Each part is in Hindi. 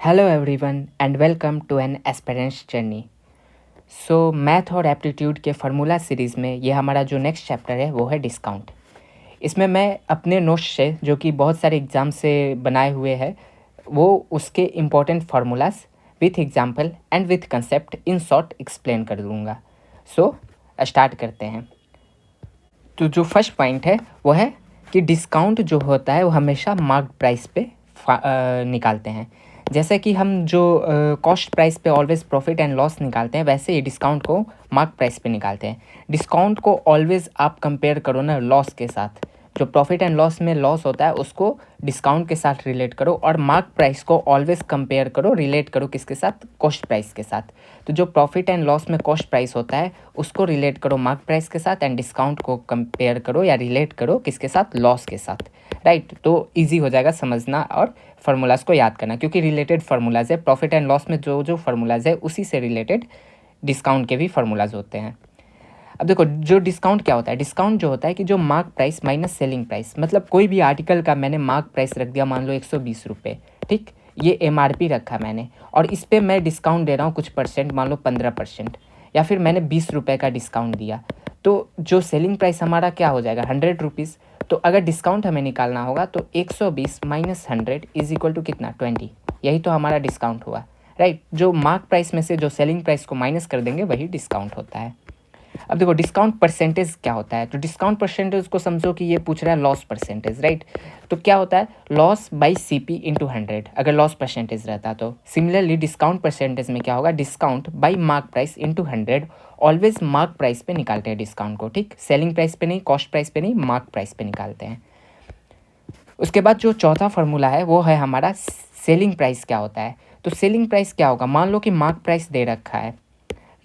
Hello everyone and welcome to an aspirants journey. So math और एप्टीट्यूड के फार्मूला सीरीज़ में ये हमारा जो नेक्स्ट चैप्टर है वो है डिस्काउंट। इसमें मैं अपने नोट्स से जो कि बहुत सारे एग्ज़ाम से बनाए हुए हैं वो उसके important formulas with example and with concept in short explain कर दूँगा। सो स्टार्ट करते हैं। तो जो फर्स्ट पॉइंट है वो है कि डिस्काउंट जो होता है वो हमेशा मार्क प्राइस पे निकालते हैं। जैसे कि हम जो कॉस्ट प्राइस पे ऑलवेज प्रॉफिट एंड लॉस निकालते हैं, वैसे ही डिस्काउंट को मार्क प्राइस पे निकालते हैं। डिस्काउंट को ऑलवेज आप कंपेयर करो ना लॉस के साथ। जो प्रॉफिट एंड लॉस में लॉस होता है उसको डिस्काउंट के साथ रिलेट करो, और मार्क प्राइस को ऑलवेज कंपेयर करो, रिलेट करो किसके साथ? कॉस्ट प्राइस के साथ। तो जो प्रॉफिट एंड लॉस में कॉस्ट प्राइस होता है उसको रिलेट करो मार्क प्राइस के साथ, एंड डिस्काउंट को कंपेयर करो या रिलेट करो किसके साथ? लॉस के साथ। राइट, तो ईजी हो जाएगा समझना और फार्मूलाज को याद करना, क्योंकि रिलेटेड फार्मूलाज है। प्रॉफिट एंड लॉस में जो जो फार्मूलाज है उसी से रिलेटेड डिस्काउंट के भी फार्मूलाज होते हैं। अब देखो, जो डिस्काउंट क्या होता है? डिस्काउंट जो होता है कि जो mark price minus selling price, मतलब कोई भी आर्टिकल का मैंने मार्क प्राइस रख दिया, मान लो 120 रुपये, ठीक, ये MRP रखा मैंने, और इस पर मैं डिस्काउंट दे रहा हूँ कुछ परसेंट, मान लो 15%, या फिर मैंने 20 रुपये का डिस्काउंट दिया, तो जो सेलिंग प्राइस हमारा क्या हो जाएगा? 100 रुपीज़। तो अगर डिस्काउंट हमें निकालना होगा तो 120 माइनस 100 इज इक्वल टू कितना? 20। यही तो हमारा डिस्काउंट हुआ। राइट, जो मार्क प्राइस में से जो सेलिंग प्राइस को माइनस कर देंगे वही डिस्काउंट होता है। अब देखो, डिस्काउंट परसेंटेज क्या होता है? तो डिस्काउंट परसेंटेज को समझो कि ये पूछ रहा है लॉस परसेंटेज। राइट, तो क्या होता है? लॉस बाई CP इंटू 100 अगर लॉस परसेंटेज रहता तो। सिमिलरली डिस्काउंट परसेंटेज में क्या होगा? Discount by mark price into 100। Always mark price पे निकालते हैं डिस्काउंट को, ठीक, सेलिंग प्राइस पे नहीं, कॉस्ट प्राइस पे नहीं, मार्क प्राइस पे निकालते हैं। उसके बाद जो चौथा फार्मूला है वो है हमारा सेलिंग प्राइस क्या होता है। तो सेलिंग प्राइस क्या होगा? मान लो कि मार्क प्राइस दे रखा है,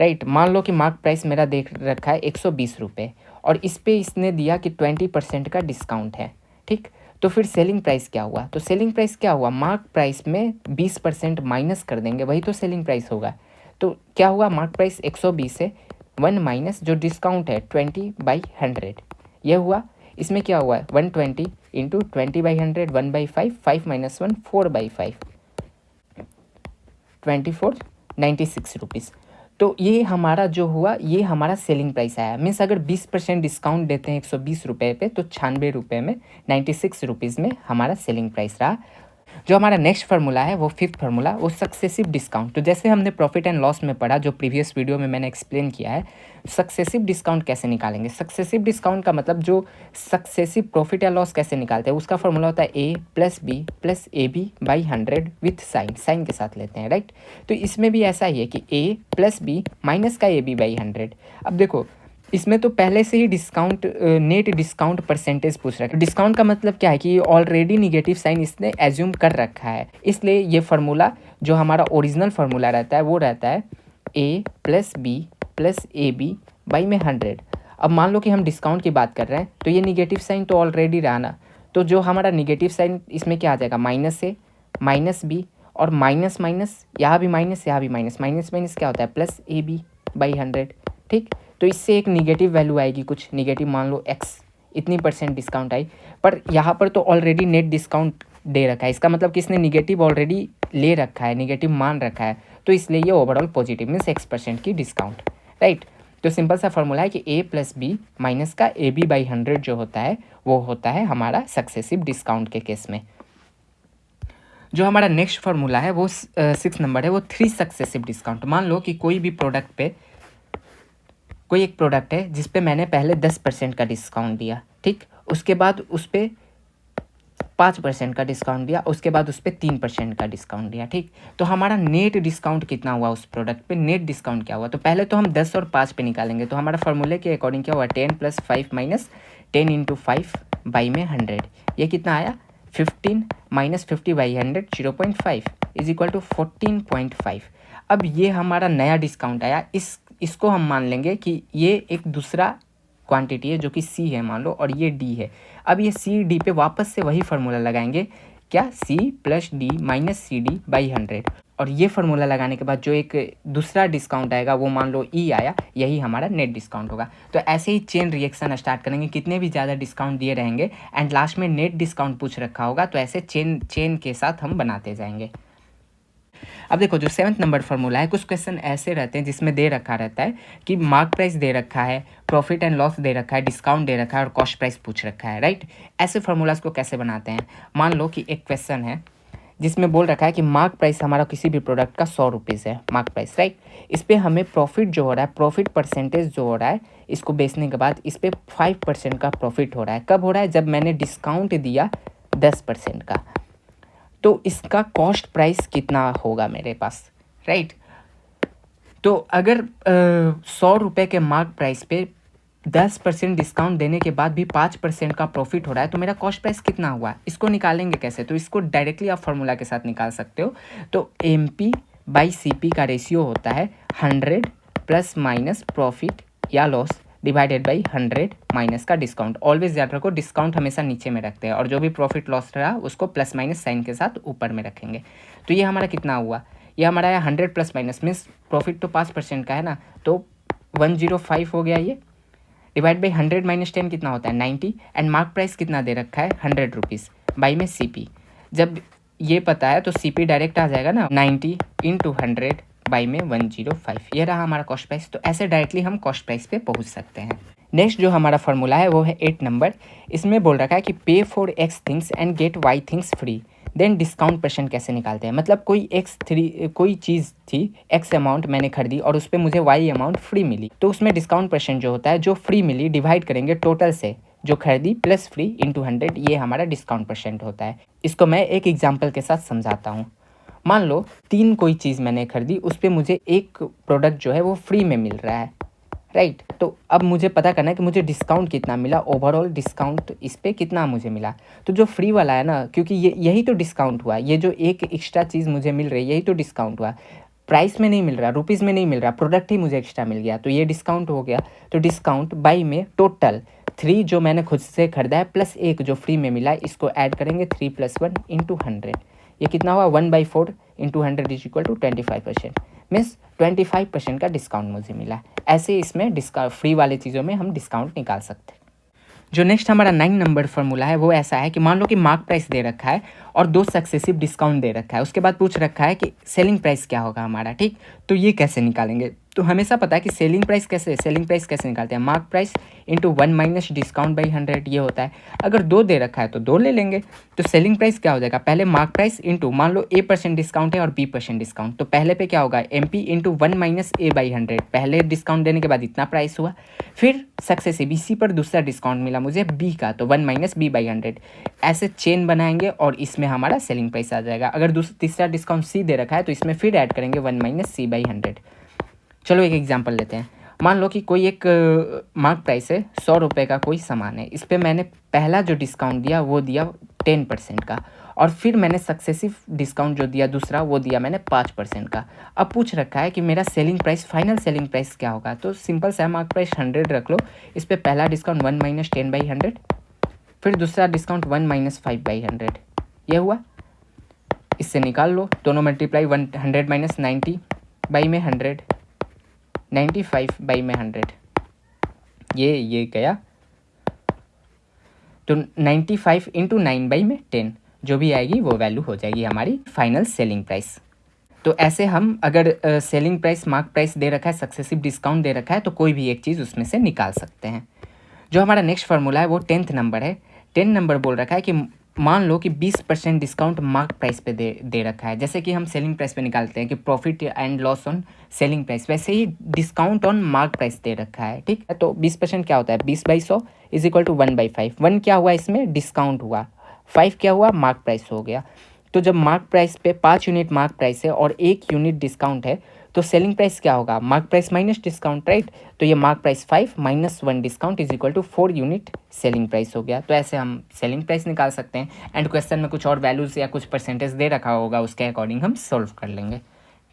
राइट, मान लो कि मार्क प्राइस मेरा देख रखा है 120 रुपये, और इस पे इसने दिया कि 20% का डिस्काउंट है, ठीक। तो फिर सेलिंग प्राइस क्या हुआ? तो सेलिंग प्राइस क्या हुआ? मार्क प्राइस में 20% माइनस कर देंगे, वही तो सेलिंग प्राइस होगा। तो क्या हुआ? मार्क प्राइस 120 है, 1 माइनस जो डिस्काउंट है 20/100, ये हुआ। इसमें क्या हुआ है? 120 इंटू 20/100, 1/5, 5 माइनस 1, 4/5, 24, 96 रुपीज़। तो ये हमारा जो हुआ, ये हमारा सेलिंग प्राइस आया। मीन्स अगर 20% डिस्काउंट देते हैं 120 रुपये पे, तो 96 रुपये में, 96 रुपीज़ में हमारा सेलिंग प्राइस रहा। जो हमारा नेक्स्ट फार्मूला है वो फिफ्थ फार्मूला, वो सक्सेसिव डिस्काउंट। तो जैसे हमने प्रॉफिट एंड लॉस में पढ़ा, जो प्रीवियस वीडियो में मैंने एक्सप्लेन किया है, सक्सेसिव डिस्काउंट कैसे निकालेंगे। सक्सेसिव डिस्काउंट का मतलब जो सक्सेसिव प्रॉफिट या लॉस कैसे निकालते हैं, उसका फार्मूला होता है A plus B plus AB/100 with sign, sign के साथ लेते हैं। राइट, तो इसमें भी ऐसा ही है कि A प्लस B माइनस का AB/100। अब देखो, इसमें तो पहले से ही डिस्काउंट, नेट डिस्काउंट परसेंटेज पूछ रहा है। डिस्काउंट का मतलब क्या है कि ऑलरेडी निगेटिव साइन इसने एज्यूम कर रखा है, इसलिए ये फार्मूला जो हमारा ओरिजिनल फार्मूला रहता है वो रहता है A plus B plus AB/100। अब मान लो कि हम डिस्काउंट की बात कर रहे हैं, तो ये निगेटिव साइन तो ऑलरेडी रहा ना, तो जो हमारा निगेटिव साइन इसमें क्या आ जाएगा? माइनस A माइनस B, और माइनस माइनस, यहाँ भी माइनस, यहाँ भी माइनस, माइनस माइनस क्या होता है? प्लस AB/100, ठीक। तो इससे एक निगेटिव वैल्यू आएगी, कुछ निगेटिव, मान लो x, इतनी % डिस्काउंट आई। पर यहाँ पर तो ऑलरेडी नेट डिस्काउंट दे रखा है, इसका मतलब कि इसने निगेटिव ऑलरेडी ले रखा है, निगेटिव मान रखा है, तो इसलिए ये ओवरऑल पॉजिटिव मीन्स x% की डिस्काउंट। राइट, तो सिंपल सा फॉर्मूला है कि A प्लस B माइनस का AB/100 जो होता है वो होता है हमारा सक्सेसिव डिस्काउंट के केस में। जो हमारा नेक्स्ट फार्मूला है वो 6 नंबर है, वो 3 सक्सेसिव डिस्काउंट। मान लो कि कोई भी प्रोडक्ट पे, कोई एक प्रोडक्ट है जिस पे मैंने पहले 10% का डिस्काउंट दिया, ठीक, उसके बाद उस पर 5% का डिस्काउंट दिया, उसके बाद उस पर 3% का डिस्काउंट दिया, ठीक। तो हमारा नेट डिस्काउंट कितना हुआ उस प्रोडक्ट पे? नेट डिस्काउंट क्या हुआ? तो पहले तो हम 10 और 5 पे निकालेंगे, तो हमारा फार्मूले के अकॉर्डिंग क्या हुआ? 10 + 5 माइनस 10 इंटू 5 बाई में 100, ये कितना आया? 15 माइनस 50/100, 0.5 इज इक्वल टू 14.5। अब ये हमारा नया डिस्काउंट आया, इसको हम मान लेंगे कि ये एक दूसरा क्वांटिटी है जो कि C है मान लो, और ये D है। अब ये CD पे वापस से वही फार्मूला लगाएंगे, क्या? C plus D minus CD/100, और ये फार्मूला लगाने के बाद जो एक दूसरा डिस्काउंट आएगा वो मान लो E आया, यही हमारा नेट डिस्काउंट होगा। तो ऐसे ही चेन रिएक्शन स्टार्ट करेंगे, कितने भी ज़्यादा डिस्काउंट दिए रहेंगे एंड लास्ट में नेट डिस्काउंट पूछ रखा होगा, तो ऐसे चेन के साथ हम बनाते जाएंगे। अब देखो जो 7th नंबर फार्मूला है, कुछ क्वेश्चन ऐसे रहते हैं जिसमें दे रखा रहता है कि मार्क प्राइस दे रखा है, प्रॉफिट एंड लॉस दे रखा है, डिस्काउंट दे रखा है और कॉस्ट प्राइस पूछ रखा है, राइट। ऐसे फार्मूलाज को कैसे बनाते हैं, मान लो कि एक क्वेश्चन है जिसमें बोल रखा है कि मार्क प्राइस हमारा किसी भी प्रोडक्ट का 100 रुपीज़ है, मार्क प्राइस, राइट। इस पर हमें प्रॉफिट जो हो रहा है, प्रॉफिट परसेंटेज जो हो रहा है इसको बेचने के बाद इस पर 5% का प्रॉफिट हो रहा है। कब हो रहा है, जब मैंने डिस्काउंट दिया 10% का। तो इसका कॉस्ट प्राइस कितना होगा मेरे पास, राइट। तो अगर 100 रुपये के मार्क प्राइस पे 10% डिस्काउंट देने के बाद भी 5% का प्रॉफिट हो रहा है, तो मेरा कॉस्ट प्राइस कितना हुआ, इसको निकालेंगे कैसे। तो इसको डायरेक्टली आप फार्मूला के साथ निकाल सकते हो। तो MP/CP का रेशियो होता है 100 प्लस माइनस प्रॉफिट या लॉस डिवाइडेड बाई 100 माइनस का डिस्काउंट। ऑलवेज याद रखो डिस्काउंट हमेशा नीचे में रखते हैं और जो भी प्रॉफिट लॉस रहा उसको प्लस माइनस साइन के साथ ऊपर में रखेंगे। तो ये हमारा कितना हुआ, ये हमारा है 100 प्लस माइनस मीन्स प्रॉफिट तो 5% का है ना, तो 105 हो गया ये, डिवाइड बाई 100 माइनस 10 कितना होता है 90, एंड मार्क प्राइस कितना दे रखा है 100 रुपीज़ बाई में CP। जब ये पता है तो CP डायरेक्ट आ जाएगा ना, 90 इंटू 100 बाई में 105, ये रहा हमारा कॉस्ट प्राइस। तो ऐसे डायरेक्टली हम कॉस्ट प्राइस पे पहुंच सकते हैं। नेक्स्ट जो हमारा फार्मूला है वो है 8 नंबर। इसमें बोल रखा है कि pay for X things and get Y things free, then discount percent कैसे निकालते हैं। मतलब कोई चीज़ थी X अमाउंट मैंने खरीदी और उस पर मुझे Y अमाउंट फ्री मिली, तो उसमें डिस्काउंट परसेंट जो होता है, जो फ्री मिली डिवाइड करेंगे टोटल से, जो खरीदी प्लस फ्री इंटू 100, ये हमारा डिस्काउंट परसेंट होता है। इसको मैं एक एग्जाम्पल के साथ समझाता हूँ। मान लो 3 कोई चीज़ मैंने खरीदी, उस पर मुझे एक प्रोडक्ट जो है वो फ्री में मिल रहा है, राइट। तो अब मुझे पता करना है कि मुझे डिस्काउंट कितना मिला, ओवरऑल डिस्काउंट इस पर कितना मुझे मिला। तो जो फ्री वाला है ना, क्योंकि यही तो डिस्काउंट हुआ, ये जो एक एक्स्ट्रा चीज़ मुझे मिल रही है यही तो डिस्काउंट हुआ। प्राइस में नहीं मिल रहा, रुपीज़ में नहीं मिल रहा, प्रोडक्ट ही मुझे एक्स्ट्रा मिल गया, तो ये डिस्काउंट हो गया। तो डिस्काउंट बाई में टोटल 3 जो मैंने खुद से खरीदा है प्लस 1 जो फ्री में मिला है, इसको ऐड करेंगे 3 + 1 इंटू 100, ये कितना हुआ 1/4 into 100 is equal to 25%, means 25% का डिस्काउंट मुझे मिला। ऐसे इसमें डिस्काउंट फ्री वाले चीज़ों में हम डिस्काउंट निकाल सकते हैं। जो नेक्स्ट हमारा 9 नंबर फार्मूला है वो ऐसा है कि मान लो कि मार्क प्राइस दे रखा है और 2 सक्सेसिव डिस्काउंट दे रखा है, उसके बाद पूछ रखा है कि सेलिंग प्राइस क्या होगा हमारा, ठीक। तो ये कैसे निकालेंगे, तो हमेशा पता है कि सेलिंग प्राइस कैसे निकालते हैं, mark price into 1 minus discount by 100, ये होता है। अगर 2 दे रखा है तो 2 ले लेंगे। तो सेलिंग प्राइस क्या हो जाएगा, पहले मार्क प्राइस इंटू, मान लो A% डिस्काउंट है और B% डिस्काउंट, तो पहले पे क्या होगा MP इंटू 1 माइनस A/100, पहले डिस्काउंट देने के बाद इतना प्राइस हुआ। फिर सक्सेसिव इसी पर दूसरा डिस्काउंट मिला मुझे B का, तो 1 माइनस B/100, ऐसे चेन बनाएंगे और इसमें हमारा सेलिंग प्राइस आ जाएगा। अगर तीसरा डिस्काउंट C दे रखा है तो इसमें फिर ऐड करेंगे 1 माइनस C/100। चलो एक एग्जांपल लेते हैं। मान लो कि कोई एक मार्क प्राइस है 100 रुपये का कोई सामान है, इस पर मैंने पहला जो डिस्काउंट दिया वो दिया 10% का, और फिर मैंने सक्सेसिव डिस्काउंट जो दिया दूसरा वो दिया मैंने 5% का। अब पूछ रखा है कि मेरा selling price, final selling price क्या होगा। तो सिंपल सा मार्क प्राइस 100 रख लो, इस पर पहला डिस्काउंट 1 माइनस 10/100, फिर दूसरा डिस्काउंट 1 माइनस 5/100, ये हुआ। इससे निकाल लो, दोनों मल्टीप्लाई, 100 माइनस 90 बाई में 100, 95 बाई में 100, ये गया। तो 95 इंटू 9 बाई में 10, जो भी आएगी वो वैल्यू हो जाएगी हमारी फाइनल सेलिंग प्राइस। तो ऐसे हम अगर सेलिंग प्राइस, मार्क प्राइस दे रखा है, सक्सेसिव डिस्काउंट दे रखा है, तो कोई भी एक चीज़ उसमें से निकाल सकते हैं। जो हमारा नेक्स्ट फार्मूला है वो 10th नंबर है। 10 नंबर बोल रखा है कि मान लो कि 20% डिस्काउंट मार्क प्राइस पे दे रखा है। जैसे कि हम सेलिंग प्राइस पे निकालते हैं कि profit and loss on selling price, वैसे ही डिस्काउंट ऑन मार्क प्राइस दे रखा है, ठीक है। तो 20% क्या होता है, 20/100 इज इक्वल टू 1/5। 1 क्या हुआ इसमें, डिस्काउंट हुआ, 5 क्या हुआ, मार्क प्राइस हो गया। तो जब मार्क प्राइस पे 5 यूनिट मार्क प्राइस है और 1 यूनिट डिस्काउंट है, तो सेलिंग प्राइस क्या होगा, mark price minus discount, right. तो ये mark price 5 minus 1 discount is equal to 4 unit selling price हो गया। तो ऐसे हम सेलिंग प्राइस निकाल सकते हैं। एंड क्वेश्चन में कुछ और वैल्यूज़ या कुछ परसेंटेज दे रखा होगा, उसके अकॉर्डिंग हम सॉल्व कर लेंगे,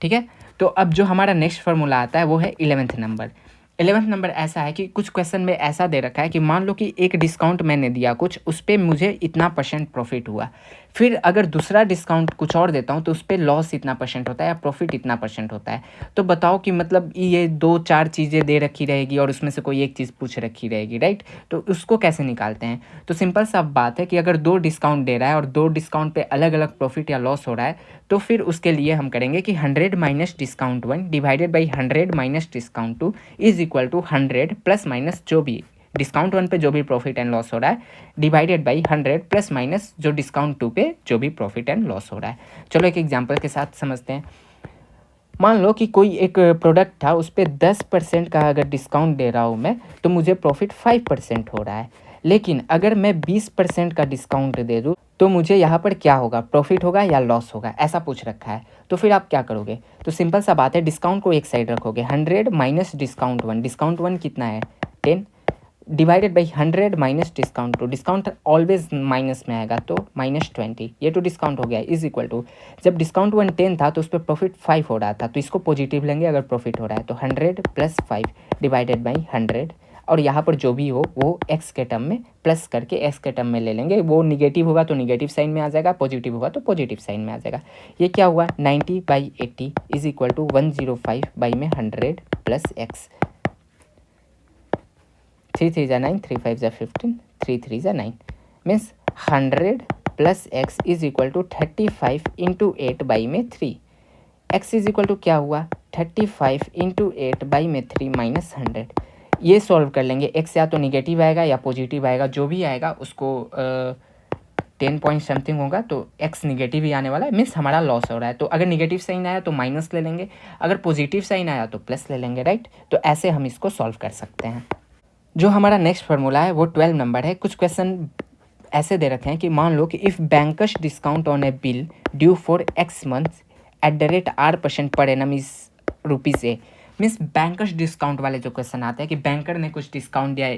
ठीक है। तो अब जो हमारा नेक्स्ट फार्मूला आता है वो है 11th नंबर। 11th नंबर ऐसा है कि कुछ क्वेश्चन में ऐसा दे रखा है कि मान लो कि एक डिस्काउंट मैंने दिया कुछ, उस पर मुझे इतना % प्रॉफिट हुआ, फिर अगर दूसरा डिस्काउंट कुछ और देता हूँ तो उस पर लॉस इतना % होता है या प्रॉफिट इतना % होता है। तो बताओ कि मतलब ये 2-4 चीज़ें दे रखी रहेगी और उसमें से कोई एक चीज़ पूछ रखी रहेगी, राइट? तो उसको कैसे निकालते हैं? तो सिंपल सा बात है कि अगर 2 डिस्काउंट दे रहा है और 2 डिस्काउंट पे अलग-अलग प्रॉफिट या लॉस हो रहा है, तो फिर उसके लिए हम करेंगे कि 100 minus discount 1 divided by 100 minus discount 2 is equal to 100 plus minus जो भी डिस्काउंट 1 पे जो भी प्रॉफिट एंड लॉस हो रहा है डिवाइडेड बाई 100 प्लस माइनस जो डिस्काउंट 2 पे जो भी प्रॉफिट एंड लॉस हो रहा है। चलो एक एग्जांपल के साथ समझते हैं। मान लो कि कोई एक प्रोडक्ट था, उस पर 10% का अगर डिस्काउंट दे रहा हूँ मैं, तो मुझे प्रॉफिट 5% हो रहा है। लेकिन अगर मैं 20% का डिस्काउंट दे दूँ तो मुझे यहाँ पर क्या होगा, प्रॉफिट होगा या लॉस होगा, ऐसा पूछ रखा है। तो फिर आप क्या करोगे? तो सिंपल सा बात है, डिस्काउंट को एक साइड रखोगे, 100 माइनस डिस्काउंट 1 कितना है 10 divided by 100 minus discount 2, discount always minus में आएगा तो -20, ये तो डिस्काउंट हो गया, इज इक्वल टू जब डिस्काउंट 1 10 था तो उस पर प्रॉफिट 5 हो रहा था, तो इसको पॉजिटिव लेंगे अगर प्रॉफिट हो रहा है तो 100 प्लस 5 डिवाइडेड बाई 100, और यहाँ पर जो भी हो वो एक्स के टर्म में प्लस करके एक्स के टर्म में ले लेंगे। वो निगेटिव होगा तो निगेटिव साइन में आ जाएगा, पॉजिटिव होगा तो पॉजिटिव साइन में आ जाएगा। ये क्या हुआ, 90/80 इज इक्वल टू 105 बाई में 100 प्लस एक्स, 3 3 जा 9, 3 5 जा 15, 3 3 जा 9, means 100 plus X is equal to 35 into 8 by में 3। एक्स इज इक्वल टू क्या हुआ, 35 इंटू 8 बाई में 3 माइनस 100। ये सॉल्व कर लेंगे, एक्स या तो निगेटिव आएगा या पॉजिटिव आएगा, जो भी आएगा उसको 10 पॉइंट समथिंग होगा तो एक्स निगेटिव ही आने वाला है, मीन्स हमारा लॉस हो रहा है। तो अगर निगेटिव साइन आया तो माइनस ले लेंगे, अगर पॉजिटिव साइन आया तो प्लस ले लेंगे, राइट? तो ऐसे हम इसको सॉल्व कर सकते हैं। जो हमारा नेक्स्ट फार्मूला है वो 12 नंबर है। कुछ क्वेश्चन ऐसे दे रखे हैं कि मान लो कि if bankers discount on A bill due for x month at the rate R% per annum is ₹A, means bankers discount वाले जो क्वेश्चन आते हैं कि बैंकर ने कुछ डिस्काउंट दिया,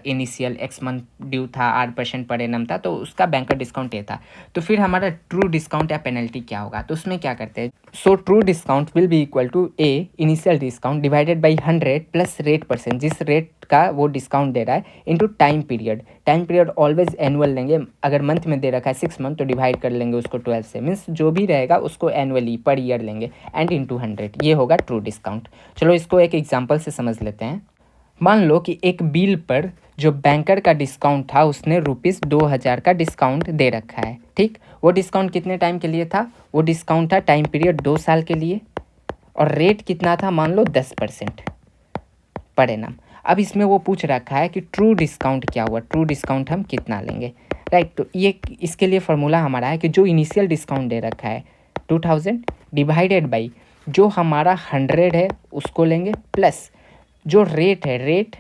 इनिशियल एक्स मंथ ड्यू था, R% पर एनम था, तो उसका बैंकर डिस्काउंट ये था। तो फिर हमारा ट्रू डिस्काउंट या पेनल्टी क्या होगा? तो उसमें क्या करते हैं, so true discount will be equal to a initial discount divided by 100 plus rate %, जिस रेट का वो डिस्काउंट दे रहा है, into time period. Time period always annual लेंगे, अगर मंथ में दे रखा है 6 मंथ तो डिवाइड कर लेंगे उसको 12 से, मीन्स जो भी रहेगा उसको एनुअली पर ईयर लेंगे, एंड इंटू 100, ये होगा ट्रू डिस्काउंट। चलो इसको एक एग्जाम्पल से समझ लेते हैं। मान लो कि एक बिल पर जो बैंकर का डिस्काउंट था उसने ₹2000 का डिस्काउंट दे रखा है, ठीक? वो डिस्काउंट कितने टाइम के लिए था? वो डिस्काउंट था टाइम पीरियड 2 साल के लिए, और रेट कितना था, मान लो 10% पर एनम। अब इसमें वो पूछ रखा है कि ट्रू डिस्काउंट क्या हुआ, ट्रू डिस्काउंट हम कितना लेंगे, राइट? तो ये इसके लिए फार्मूला हमारा है कि जो इनिशियल डिस्काउंट दे रखा है 2000 डिवाइडेड बाई जो हमारा 100 है उसको लेंगे, प्लस जो रेट है, rate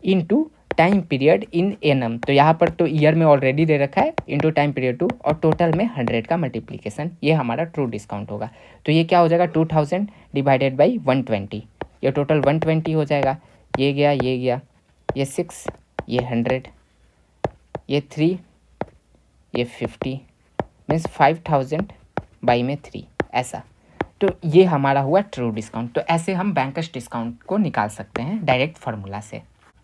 into time period in annum, तो यहाँ पर तो ईयर में ऑलरेडी दे रखा है, इनटू टाइम पीरियड 2, और टोटल में 100 का मल्टीप्लिकेशन, ये हमारा ट्रू डिस्काउंट होगा। तो ये क्या हो जाएगा, 2000 डिवाइडेड बाई 120, ये टोटल 120 हो जाएगा। ये गया, ये गया, ये 6, ये 100, ये 3, ये 50, मीन्स 5000 बाई में 3, ऐसा। तो ये हमारा हुआ ट्रू डिस्काउंट। तो ऐसे हम बैंकर्स डिस्काउंट को निकाल सकते हैं डायरेक्ट फार्मूला से।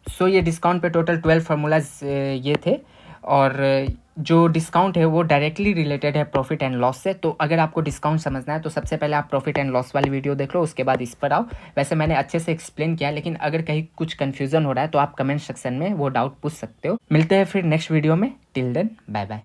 सो ये डिस्काउंट पे टोटल 12 फार्मूलाज ये थे, और जो डिस्काउंट है वो डायरेक्टली रिलेटेड है प्रॉफिट एंड लॉस से। तो अगर आपको डिस्काउंट समझना है तो सबसे पहले आप प्रॉफिट एंड लॉस वाली वीडियो देख लो, उसके बाद इस पर आओ। वैसे मैंने अच्छे से एक्सप्लेन किया, लेकिन अगर कहीं कुछ कन्फ्यूज़न हो रहा है तो आप कमेंट सेक्शन में वो डाउट पूछ सकते हो। मिलते हैं फिर नेक्स्ट वीडियो में, टिल देन बाय बाय।